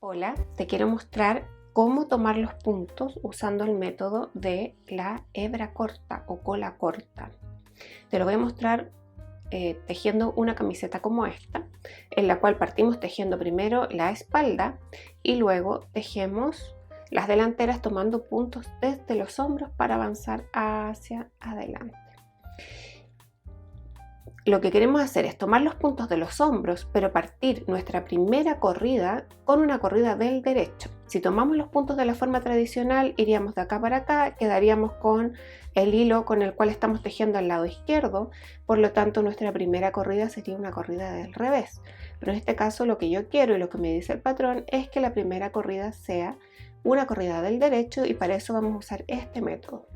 Hola, te quiero mostrar cómo tomar los puntos usando el método de la hebra corta o cola corta. Te lo voy a mostrar tejiendo una camiseta como esta, en la cual partimos tejiendo primero la espalda y luego tejemos las delanteras tomando puntos desde los hombros para avanzar hacia adelante. Lo que queremos hacer es tomar los puntos de los hombros, pero partir nuestra primera corrida con una corrida del derecho. Si tomamos los puntos de la forma tradicional, iríamos de acá para acá, quedaríamos con el hilo con el cual estamos tejiendo al lado izquierdo, por lo tanto nuestra primera corrida sería una corrida del revés. Pero en este caso lo que yo quiero y lo que me dice el patrón es que la primera corrida sea una corrida del derecho y para eso vamos a usar este método.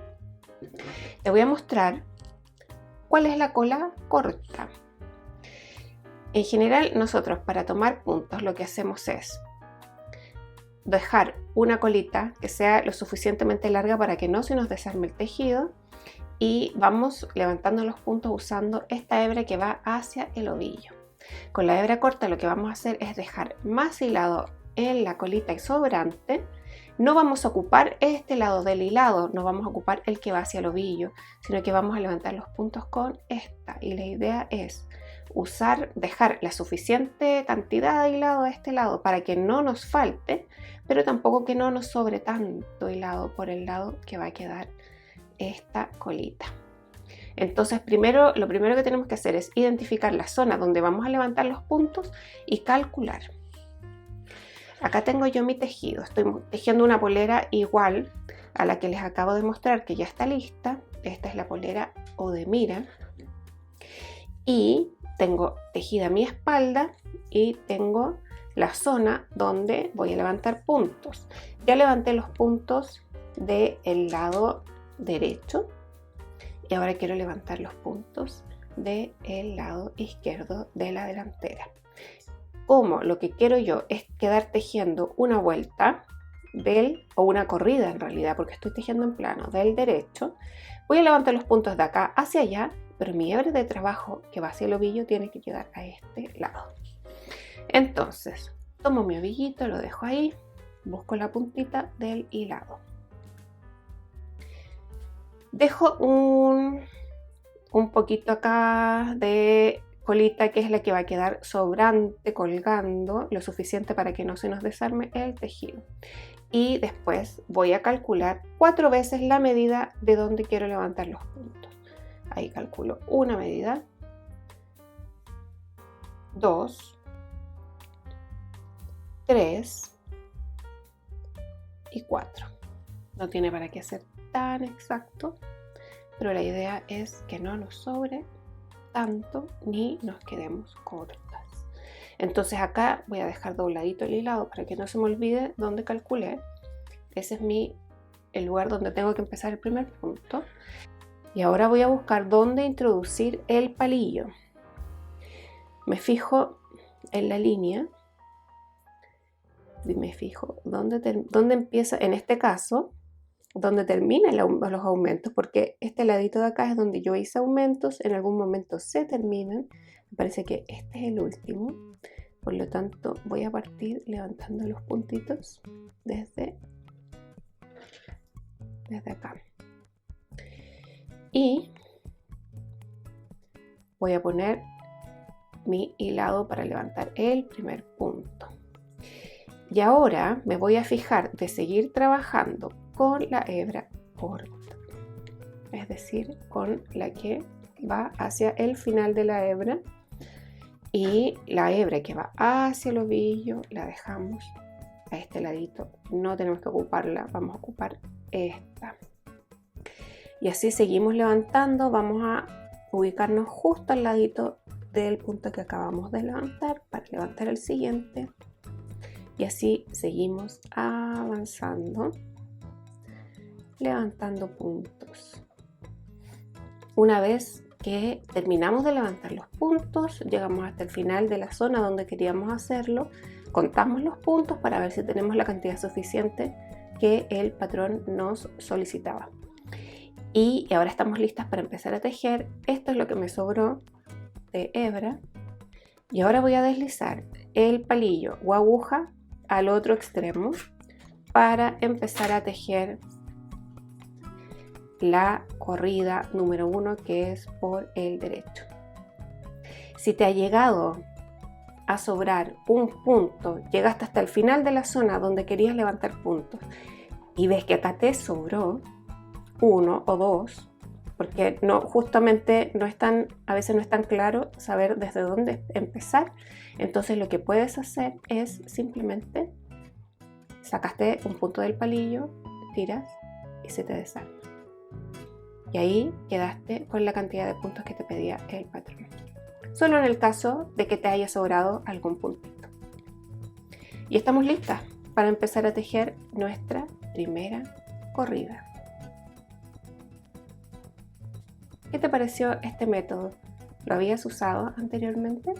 Te voy a mostrar ¿cuál es la cola corta? En general, nosotros para tomar puntos lo que hacemos es dejar una colita que sea lo suficientemente larga para que no se nos desarme el tejido y vamos levantando los puntos usando esta hebra que va hacia el ovillo. Con la hebra corta lo que vamos a hacer es dejar más hilado en la colita y sobrante. No vamos a ocupar este lado del hilado, no vamos a ocupar el que va hacia el ovillo, sino que vamos a levantar los puntos con esta. Y la idea es dejar la suficiente cantidad de hilado a este lado para que no nos falte, pero tampoco que no nos sobre tanto hilado por el lado que va a quedar esta colita. Entonces lo primero que tenemos que hacer es identificar la zona donde vamos a levantar los puntos y calcular. Acá tengo yo mi tejido, estoy tejiendo una polera igual a la que les acabo de mostrar que ya está lista. Esta es la polera Odemira y tengo tejida mi espalda y tengo la zona donde voy a levantar puntos. Ya levanté los puntos del lado derecho y ahora quiero levantar los puntos del lado izquierdo de la delantera. Como lo que quiero yo es quedar tejiendo una vuelta o una corrida en realidad, porque estoy tejiendo en plano del derecho, voy a levantar los puntos de acá hacia allá, pero mi hebra de trabajo que va hacia el ovillo tiene que quedar a este lado. Entonces, tomo mi ovillito, lo dejo ahí, busco la puntita del hilado. Dejo un poquito acá de colita que es la que va a quedar sobrante colgando lo suficiente para que no se nos desarme el tejido y después voy a calcular 4 veces la medida de donde quiero levantar los puntos. Ahí calculo una medida, 2, 3 y 4. No tiene para qué ser tan exacto, pero la idea es que no nos sobre tanto ni nos quedemos cortas. Entonces acá voy a dejar dobladito el hilado para que no se me olvide dónde calculé. Ese es el lugar donde tengo que empezar el primer punto. Y ahora voy a buscar dónde introducir el palillo. Me fijo en la línea y me fijo dónde empieza, en este caso, donde terminan los aumentos, porque este ladito de acá es donde yo hice aumentos, en algún momento se terminan, me parece que este es el último, por lo tanto voy a partir levantando los puntitos desde acá y voy a poner mi hilado para levantar el primer punto. Y ahora me voy a fijar de seguir trabajando con la hebra corta, es decir, con la que va hacia el final de la hebra, y la hebra que va hacia el ovillo la dejamos a este ladito, no tenemos que ocuparla, vamos a ocupar esta. Y así seguimos levantando, vamos a ubicarnos justo al ladito del punto que acabamos de levantar para levantar el siguiente. Y así seguimos avanzando, levantando puntos. Una vez que terminamos de levantar los puntos, llegamos hasta el final de la zona donde queríamos hacerlo, contamos los puntos para ver si tenemos la cantidad suficiente que el patrón nos solicitaba. Y ahora estamos listas para empezar a tejer. Esto es lo que me sobró de hebra. Y ahora voy a deslizar el palillo o aguja al otro extremo para empezar a tejer la corrida número 1, que es por el derecho. Si te ha llegado a sobrar un punto, llegaste hasta el final de la zona donde querías levantar puntos y ves que acá te sobró 1 o 2, porque justamente a veces no es tan claro saber desde dónde empezar, entonces lo que puedes hacer es simplemente sacaste un punto del palillo, tiras y se te desarma. Y ahí quedaste con la cantidad de puntos que te pedía el patrón. Solo en el caso de que te haya sobrado algún puntito. Y estamos listas para empezar a tejer nuestra primera corrida. ¿Qué te pareció este método? ¿Lo habías usado anteriormente?